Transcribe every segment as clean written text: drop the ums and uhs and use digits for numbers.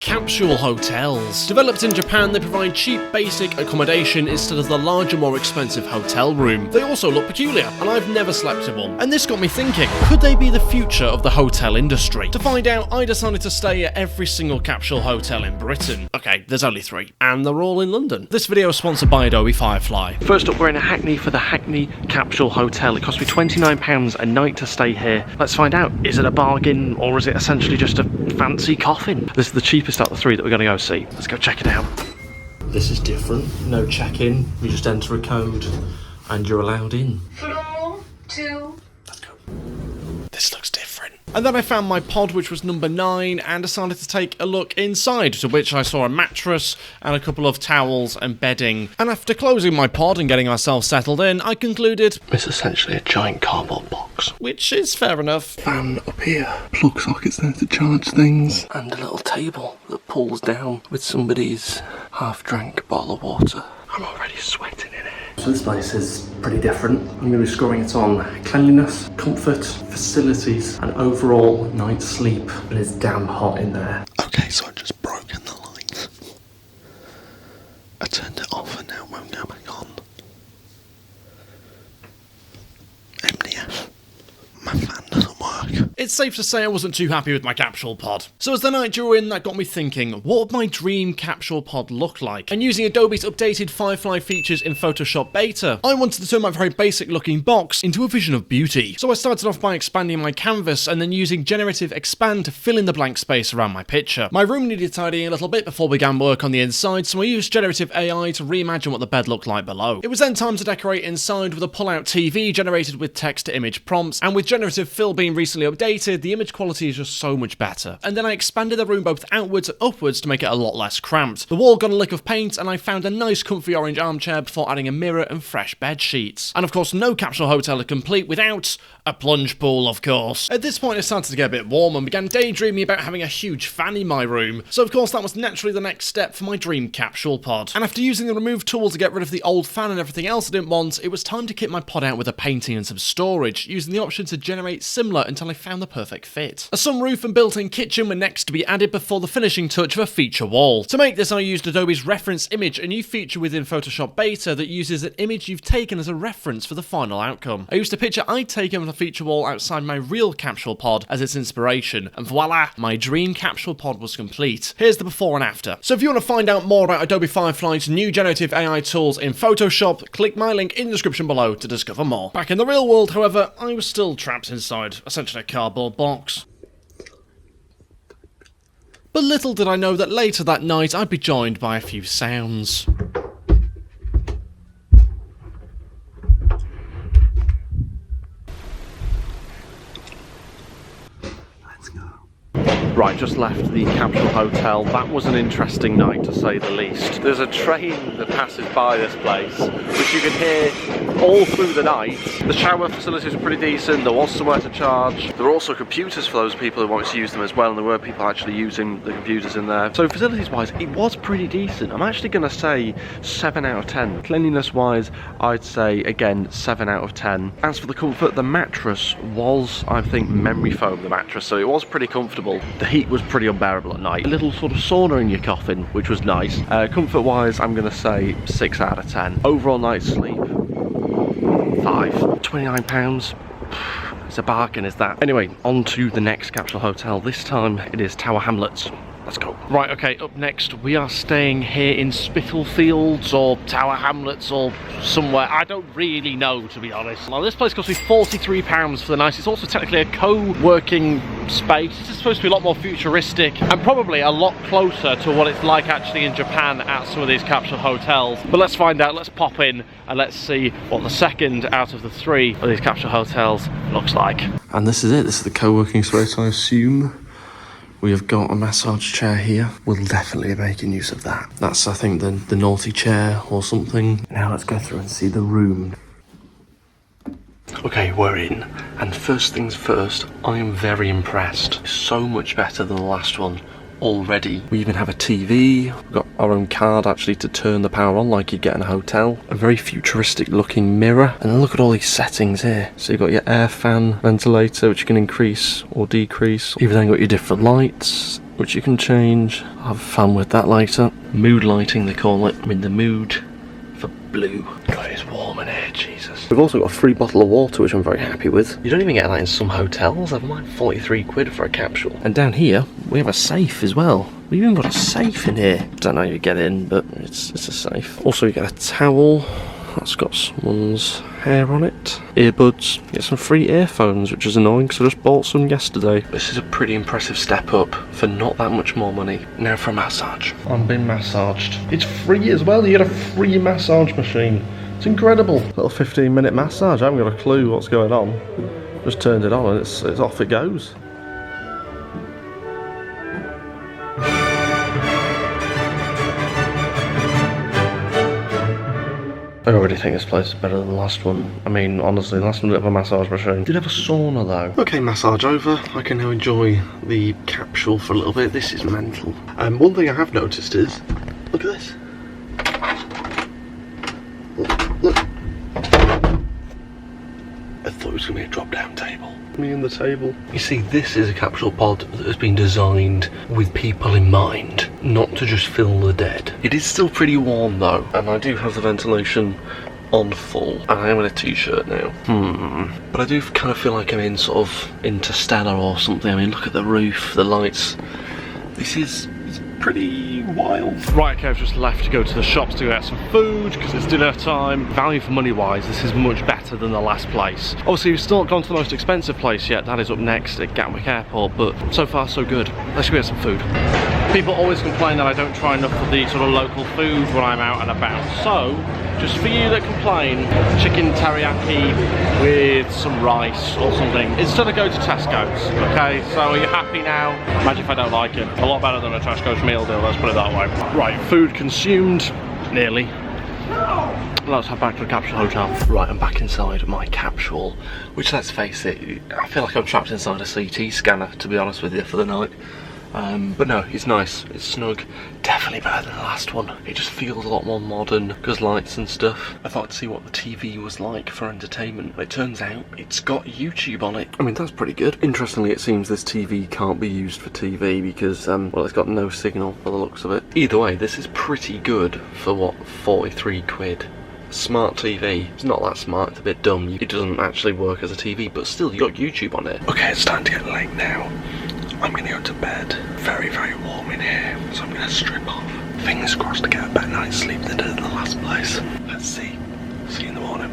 Capsule hotels. Developed in Japan, they provide cheap, basic accommodation instead of the larger, more expensive hotel room. They also look peculiar, and I've never slept in one. And this got me thinking, could they be the future of the hotel industry? To find out, I decided to stay at every single capsule hotel in Britain. Okay, there's only 3, and they're all in London. This video is sponsored by Adobe Firefly. First up, we're in a Hackney for the Hackney Capsule Hotel. It cost me £29 a night to stay here. Let's find out, is it a bargain, or is it essentially just a fancy coffin? This is the cheapest out of the 3 that we're going to go see. Let's go check it out. This is different. No check-in. You just enter a code and you're allowed in. Floor 2. Let's go. This looks different. And then I found my pod, which was number 9, and decided to take a look inside, to which I saw a mattress and a couple of towels and bedding. And after closing my pod and getting ourselves settled in, I concluded it's essentially a giant cardboard box. Which is fair enough. Fan up here, plug sockets there to charge things. And a little table that pulls down with somebody's half-drank bottle of water. I'm already sweating in it. So this place is pretty different. I'm going to be scoring it on cleanliness, comfort, facilities, and overall night's sleep. It is damn hot in there. Okay, so I've just broken the lights. I turned it off and now it won't go back on. MDF. My fan doesn't work. It's safe to say I wasn't too happy with my capsule pod. So as the night drew in, that got me thinking, what would my dream capsule pod look like? And using Adobe's updated Firefly features in Photoshop Beta, I wanted to turn my very basic looking box into a vision of beauty. So I started off by expanding my canvas and then using Generative Expand to fill in the blank space around my picture. My room needed tidying a little bit before we began work on the inside, so I used Generative AI to reimagine what the bed looked like below. It was then time to decorate inside with a pull-out TV generated with text-to-image prompts, and with Generative Fill being recently updated, the image quality is just so much better. And then I expanded the room both outwards and upwards to make it a lot less cramped. The wall got a lick of paint, and I found a nice comfy orange armchair before adding a mirror and fresh bed sheets. And of course, no capsule hotel is complete without a plunge pool, of course. At this point, it started to get a bit warm and began daydreaming about having a huge fan in my room. So of course, that was naturally the next step for my dream capsule pod. And after using the remove tool to get rid of the old fan and everything else I didn't want, it was time to kit my pod out with a painting and some storage, using the option to generate similar until I found the perfect fit. A sunroof and built-in kitchen were next to be added before the finishing touch of a feature wall. To make this, I used Adobe's Reference Image, a new feature within Photoshop Beta that uses an image you've taken as a reference for the final outcome. I used a picture I'd taken of the feature wall outside my real capsule pod as its inspiration, and voila, my dream capsule pod was complete. Here's the before and after. So if you want to find out more about Adobe Firefly's new generative AI tools in Photoshop, click my link in the description below to discover more. Back in the real world, however, I was still trapped inside essentially a cardboard box. But little did I know that later that night I'd be joined by a few sounds. Right, just left the Capsule Hotel. That was an interesting night, to say the least. There's a train that passes by this place, which you can hear all through the night. The shower facilities were pretty decent. There was somewhere to charge. There were also computers for those people who wanted to use them as well, and there were people actually using the computers in there. So facilities-wise, it was pretty decent. I'm actually going to say 7 out of 10. Cleanliness-wise, I'd say, again, 7 out of 10. As for the comfort, the mattress was, I think, memory foam, the mattress, so it was pretty comfortable. The heat was pretty unbearable at night. A little sort of sauna in your coffin, which was nice. Comfort-wise, I'm going to say 6 out of 10. Overall night's sleep, 5. £29. It's a bargain, is that? Anyway, on to the next capsule hotel. This time it is Tower Hamlets. Let's go. Right, okay, up next we are staying here in Spitalfields or Tower Hamlets or somewhere. I don't really know, to be honest. Now, this place cost me £43 for the night. It's also technically a co-working space. This is supposed to be a lot more futuristic and probably a lot closer to what it's like actually in Japan at some of these capsule hotels. But let's find out. Let's pop in and let's see what the second out of the 3 of these capsule hotels looks like. And this is it. This is the co-working space, I assume. We have got a massage chair here. We'll definitely be making use of that. That's, I think, the naughty chair or something. Now let's go through and see the room. Okay, we're in. And first things first, I am very impressed. So much better than the last one already. We even have a TV. We've got our own card actually to turn the power on like you'd get in a hotel. A very futuristic looking mirror. And then look at all these settings here. So you've got your air fan, ventilator, which you can increase or decrease. You've then got your different lights. which you can change. I'll have fun with that later. Mood lighting, they call it. I'm in the mood for blue. God, it's warm in here, Jesus. We've also got a free bottle of water, which I'm very happy with. You don't even get that in some hotels. Never mind 43 quid for a capsule. And down here, we have a safe as well. We've even got a safe in here. Don't know how you get in, but it's a safe. Also, you get a towel. That's got someone's hair on it. Earbuds. Get some free earphones, which is annoying because I just bought some yesterday. This is a pretty impressive step up for not that much more money. Now for a massage. I'm being massaged. It's free as well. You get a free massage machine. It's incredible. Little 15-minute massage. I haven't got a clue what's going on. Just turned it on and it's off it goes. I already think this place is better than the last one. I mean, honestly, the last one did have a massage machine. Did have a sauna though. Okay, massage over. I can now enjoy the capsule for a little bit. This is mental. One thing I have noticed is, look at this. Look. I thought it was going to be a drop-down table. Me and the table. You see, this is a capsule pod that has been designed with people in mind, not to just fill the dead. It is still pretty warm though, and I do have the ventilation on full, and I am in a t-shirt now. But I do kind of feel like I'm in sort of Interstellar or something. I mean, look at the roof, the lights. This is pretty wild. Right, okay, I've just left to go to the shops to get some food because it's dinner time. Value for money wise, this is much better than the last place. Obviously, we've still not gone to the most expensive place yet. That is up next at Gatwick Airport, but so far so good. Let's go get some food. People always complain that I don't try enough of the sort of local food when I'm out and about. So, just for you that complain, chicken teriyaki with some rice or something, instead of go to Tesco's, okay? So are you happy now? Imagine if I don't like it. A lot better than a Tesco's meal deal, let's put it that way. Right, food consumed, nearly. Let's head back to the Capsule Hotel. Right, I'm back inside my capsule, which, let's face it, I feel like I'm trapped inside a CT scanner, to be honest with you, for the night. But no, it's nice, it's snug, definitely better than the last one. It just feels a lot more modern, because lights and stuff. I thought to see what the TV was like for entertainment. It turns out it's got YouTube on it. I mean, that's pretty good. Interestingly, it seems this TV can't be used for TV because, well, it's got no signal by the looks of it. Either way, this is pretty good for, what, 43 quid. Smart TV. It's not that smart, it's a bit dumb. It doesn't actually work as a TV, but still, you got YouTube on it. Okay, it's starting to get late now. I'm gonna go to bed. Very, very warm in here, so I'm gonna strip off. Fingers crossed to get a better night's sleep than I did in the last place. Let's see. See you in the morning.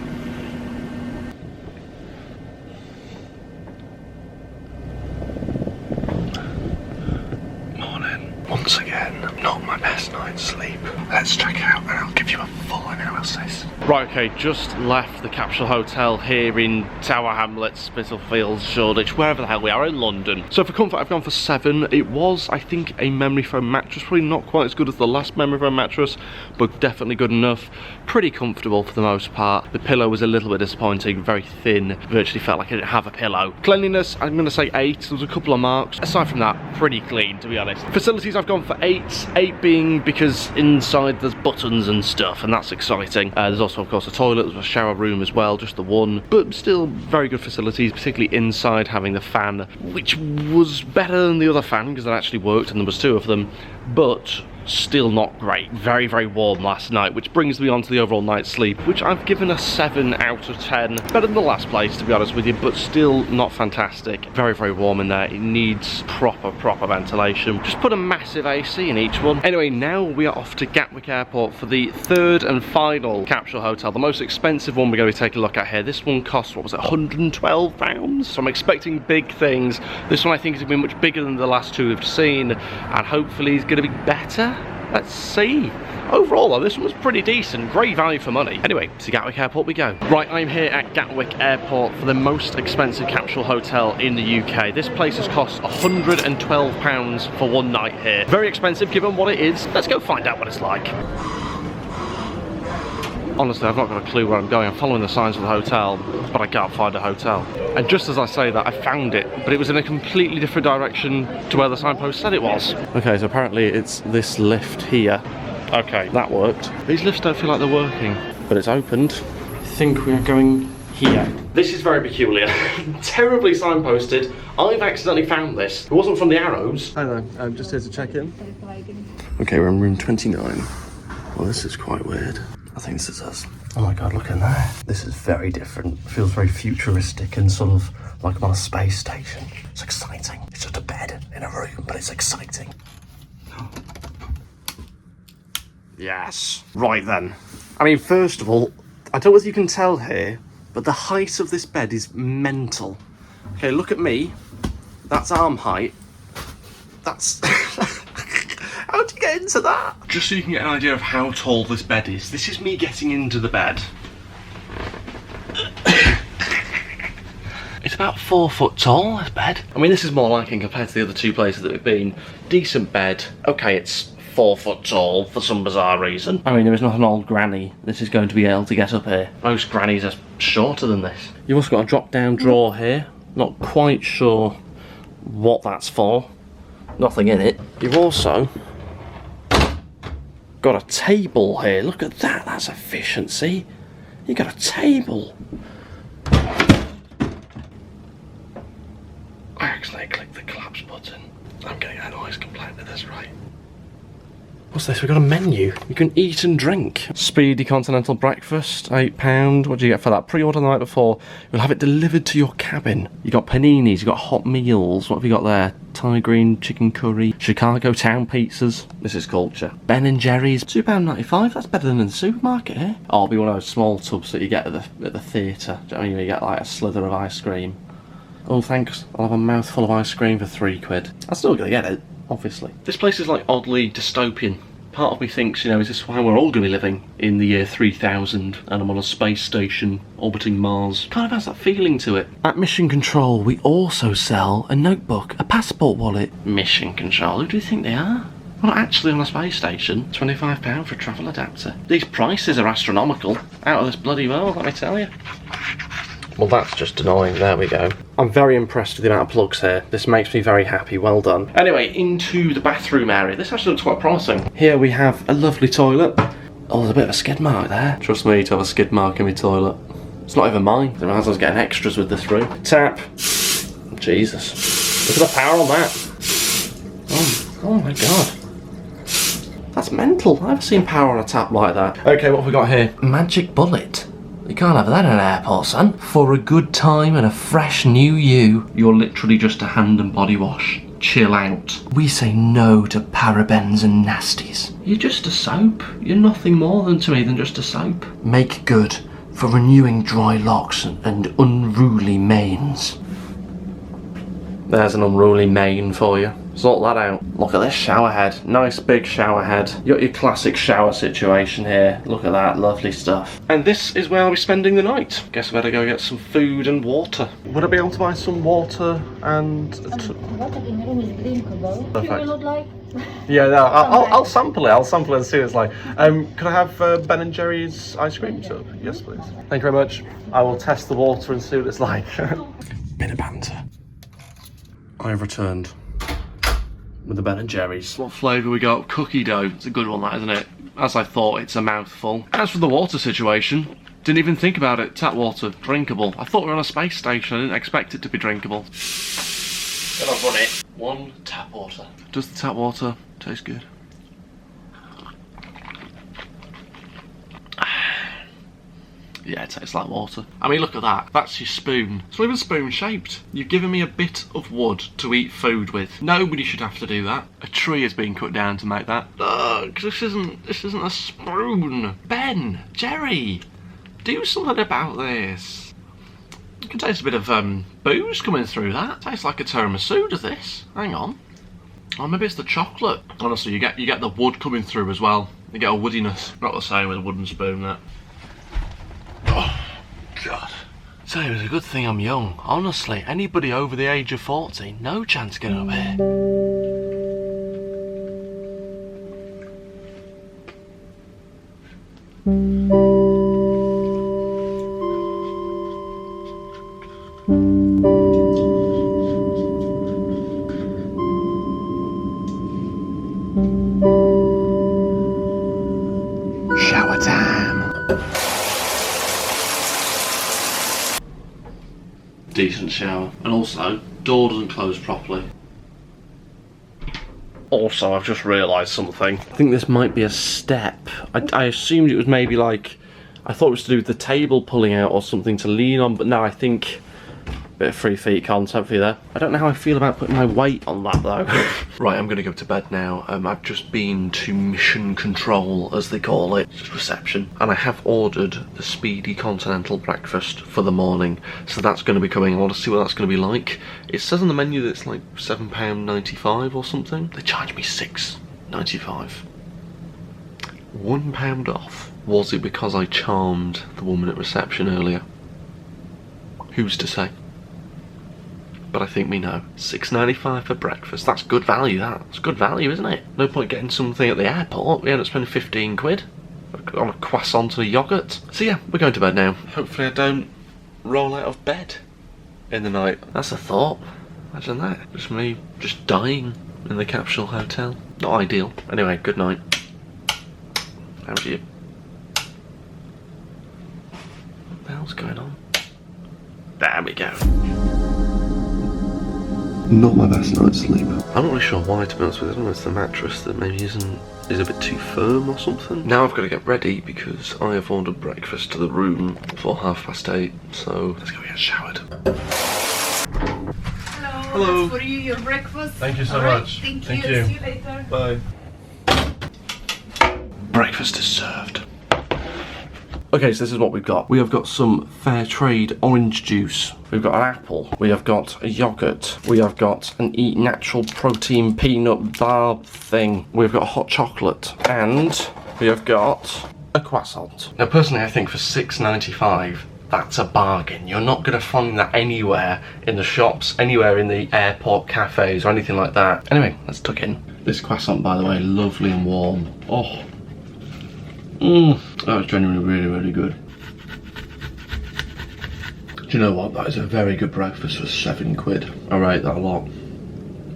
Morning. Once again, not my best night's sleep. Let's check out and I'll give you a full analysis. Right, okay, just left the Capsule Hotel here in Tower Hamlets, Spitalfields, Shoreditch, wherever the hell we are in London. So for comfort, I've gone for 7. It was, I think, a memory foam mattress. Probably not quite as good as the last memory foam mattress, but definitely good enough. Pretty comfortable for the most part. The pillow was a little bit disappointing, very thin. Virtually felt like I didn't have a pillow. Cleanliness, I'm going to say 8. There was a couple of marks. Aside from that, pretty clean, to be honest. Facilities, I've gone for 8. 8 being because inside there's buttons and stuff, and that's exciting. There's also, of course, a toilet. There's a shower room as well, just the one, but still very good facilities, particularly inside, having the fan, which was better than the other fan because it actually worked and there was 2 of them, but still not great. Very, very warm last night, which brings me on to the overall night's sleep, which I've given a 7 out of 10. Better than the last place, to be honest with you, but still not fantastic. Very, very warm in there. It needs proper ventilation. Just put a massive AC in each one. Anyway, now we are off to Gatwick Airport for the 3rd and final Capsule Hotel, the most expensive one we're going to be taking a look at here. This one costs, what was it, £112? So I'm expecting big things. This one I think is going to be much bigger than the last 2 we've seen, and hopefully is going to be better. Let's see. Overall though, this one was pretty decent, great value for money. Anyway, to Gatwick Airport we go. Right, I'm here at Gatwick Airport for the most expensive capsule hotel in the UK. This place has cost £112 for one night here. Very expensive given what it is. Let's go find out what it's like. Honestly, I've not got a clue where I'm going. I'm following the signs of the hotel, but I can't find a hotel. And just as I say that, I found it, but it was in a completely different direction to where the signpost said it was. Okay, so apparently it's this lift here. Okay, that worked. These lifts don't feel like they're working, but it's opened. I think we are going here. This is very peculiar. Terribly signposted. I've accidentally found this. It wasn't from the arrows. Hi there, I'm just here to check in. Okay, we're in room 29. Well, this is quite weird. I think this is us. Oh my god, look in there. This is very different. Feels very futuristic and sort of like I'm on a space station. It's exciting. It's just a bed in a room, but it's exciting. Yes. Right then. I mean, first of all, I don't know if you can tell here, but the height of this bed is mental. Okay, look at me. That's arm height. That's... How do you get into that? Just so you can get an idea of how tall this bed is, this is me getting into the bed. It's about 4 foot tall, this bed. I mean, this is more like it compared to the other two places that we've been. Decent bed. Okay, it's 4 foot tall for some bizarre reason. I mean, there is not an old granny. This is going to be able to get up here. Most grannies are shorter than this. You've also got a drop-down drawer here. Not quite sure what that's for. Nothing in it. You've also got a table here. Look at that. That's efficiency. You got a table. I accidentally clicked the collapse button. I'm getting a noise complaint with this, right? What's this? We've got a menu. You can eat and drink. Speedy continental breakfast, £8. What do you get for that? Pre-order the night before. You'll have it delivered to your cabin. You got paninis, you got hot meals. What have you got there? Thai green chicken curry, Chicago town pizzas. This is culture. Ben & Jerry's, £2.95. That's better than in the supermarket here. Oh, it'll be one of those small tubs that you get at the theatre. Do you know what I mean? You get like a slither of ice cream. Oh, thanks. I'll have a mouthful of ice cream for £3. I'm still gonna get it, obviously. This place is like oddly dystopian. Part of me thinks, you know, is this why we're all going to be living in the year 3000 and I'm on a space station orbiting Mars? Kind of has that feeling to it. At Mission Control, we also sell a notebook, a passport wallet. Mission Control? Who do you think they are? We're not actually on a space station. £25 for a travel adapter. These prices are astronomical. Out of this bloody world, let me tell you. Well, that's just annoying. There we go. I'm very impressed with the amount of plugs here. This makes me very happy. Well done. Anyway, into the bathroom area. This actually looks quite promising. Here we have a lovely toilet. Oh, there's a bit of a skid mark there. Trust me to have a skid mark in my toilet. It's not even mine. I might as well getting extras with this room. Tap. Jesus. Look at the power on that. Oh my god. That's mental. I've never seen power on a tap like that. Okay, what have we got here? Magic bullet. You can't have that in an airport, son. For a good time and a fresh new you. You're literally just a hand and body wash. Chill out. We say no to parabens and nasties. You're just a soap. You're nothing more to me than just a soap. Make good for renewing dry locks and unruly manes. There's an unruly mane for you. Sort that out. Look at this shower head. Nice big shower head. You got your classic shower situation here. Look at that, lovely stuff. And this is where I'll be spending the night. Guess I better go get some food and water. Would I be able to buy some water and... Water in the room is drinkable. Perfect. You would like? Yeah, no, I'll sample it. I'll sample it and see what it's like. Could I have Ben & Jerry's ice cream tub? Yes, please. Thank you very much. I will test the water and see what it's like. Bit of banter. I've returned with the Ben & Jerry's. What flavour we got? Cookie dough. It's a good one, that, isn't it? As I thought, it's a mouthful. As for the water situation, didn't even think about it. Tap water, drinkable. I thought we were on a space station. I didn't expect it to be drinkable. Then I've run it. One tap water. Does the tap water taste good? Yeah, it tastes like water. I mean, look at that. That's your spoon. It's not even spoon-shaped. You've given me a bit of wood to eat food with. Nobody should have to do that. A tree has been cut down to make that. Look, this isn't a spoon. Ben, Jerry, do something about this. You can taste a bit of booze coming through that. Tastes like a tiramisu, does this? Hang on. Oh, maybe it's the chocolate. Honestly, you get the wood coming through as well. You get a woodiness. Not the same with a wooden spoon, that. Oh, God. So it was a good thing I'm young. Honestly, anybody over the age of 40, no chance getting up here. Shower time. decent shower. And also, door doesn't close properly. Also, I've just realised something. I think this might be a step. I assumed it was maybe like, I thought it was to do with the table pulling out or something to lean on, but no, I think bit of 3 feet content for you there. I don't know how I feel about putting my weight on that though. Right, I'm gonna go to bed now. I've just been to mission control, as they call it, just reception, and I have ordered the speedy continental breakfast for the morning, so that's gonna be coming. I want to see what that's gonna be like. It says on the menu that it's like £7.95 or something. They charge me £6.95. £1 off. Was it because I charmed the woman at reception earlier? Who's to say? But I think we know. £6.95 for breakfast. That's good value, that. It's good value, isn't it? No point getting something at the airport. We end up spending 15 quid on a croissant and a yoghurt. So yeah, we're going to bed now. Hopefully I don't roll out of bed in the night. That's a thought. Imagine that. Just me just dying in the Capsule Hotel. Not ideal. Anyway, good night. How's you? What the hell's going on? There we go. Not my best night's sleep. I'm not really sure why, to be honest with you. I don't know if it's the mattress that maybe is a bit too firm or something. Now I've got to get ready because I have ordered breakfast to the room for 8:30. So let's go get showered. Hello. For you, your breakfast. Thank you so All much. Thank Thank you. you. See you later. Bye. Breakfast is served. Okay, so this is what we've got. We have got some fair trade orange juice. We've got an apple. We have got a yogurt. We have got an Eat Natural Protein peanut bar thing. We've got hot chocolate. And we have got a croissant. Now, personally, I think for £6.95, that's a bargain. You're not going to find that anywhere in the shops, anywhere in the airport cafes or anything like that. Anyway, let's tuck in. This croissant, by the way, lovely and warm. Oh. That was genuinely really, really good. Do you know what? That is a very good breakfast for 7 quid. I rate that a lot.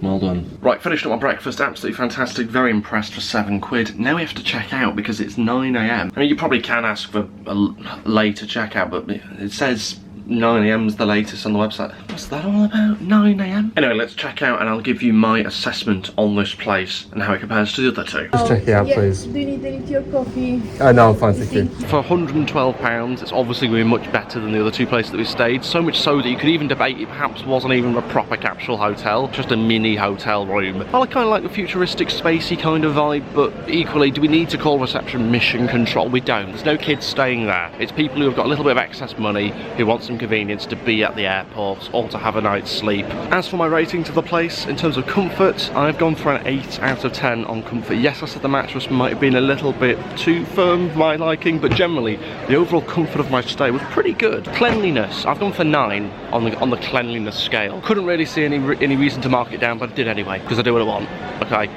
Well done. Right, finished up my breakfast. Absolutely fantastic. Very impressed for 7 quid. Now we have to check out because it's 9 AM. I mean, you probably can ask for a later checkout, but it says 9 AM is the latest on the website. What's that all about? 9 AM? Anyway, let's check out and I'll give you my assessment on this place and how it compares to the other two. Just check it out, please. Do you need any tea or coffee? No, I'm fine, thank you. For £112, it's obviously going to be much better than the other two places that we stayed. So much so that you could even debate it perhaps wasn't even a proper Capsule hotel, just a mini hotel room. Well, I kind of like the futuristic, spacey kind of vibe, but equally, do we need to call reception mission control? We don't. There's no kids staying there. It's people who have got a little bit of excess money who want some convenience to be at the airport or to have a night's sleep. As for my rating to the place, in terms of comfort, I've gone for an 8 out of 10 on comfort. Yes, I said the mattress might have been a little bit too firm for my liking, but generally, the overall comfort of my stay was pretty good. Cleanliness, I've gone for 9 on the cleanliness scale. Couldn't really see any reason to mark it down, but I did anyway, because I do what I want. Okay.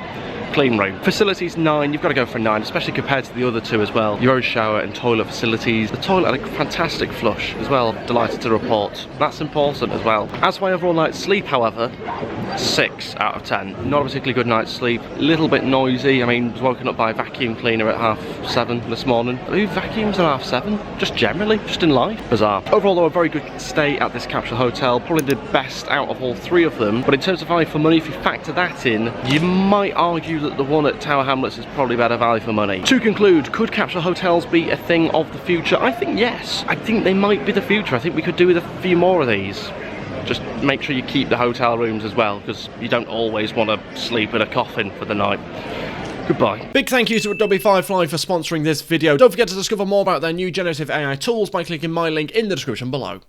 Clean room. Facilities 9, you've got to go for 9, especially compared to the other two as well. Your own shower and toilet facilities. The toilet had a fantastic flush as well, delighted to report. That's important as well. As for my overall night's sleep, however, 6 out of 10. Not a particularly good night's sleep. A little bit noisy. I mean, was woken up by a vacuum cleaner at 7:30 this morning. Who vacuums at 7:30? Just generally, just in life. Bizarre. Overall, though, a very good stay at this Capsule hotel. Probably the best out of all 3 of them. But in terms of value for money, if you factor that in, you might argue that the one at Tower Hamlets is probably better value for money. To conclude, could Capsule hotels be a thing of the future? I think yes. I think they might be the future. I think we could do with a few more of these. Just make sure you keep the hotel rooms as well, because you don't always want to sleep in a coffin for the night. Goodbye. Big thank you to Adobe Firefly for sponsoring this video. Don't forget to discover more about their new generative AI tools by clicking my link in the description below.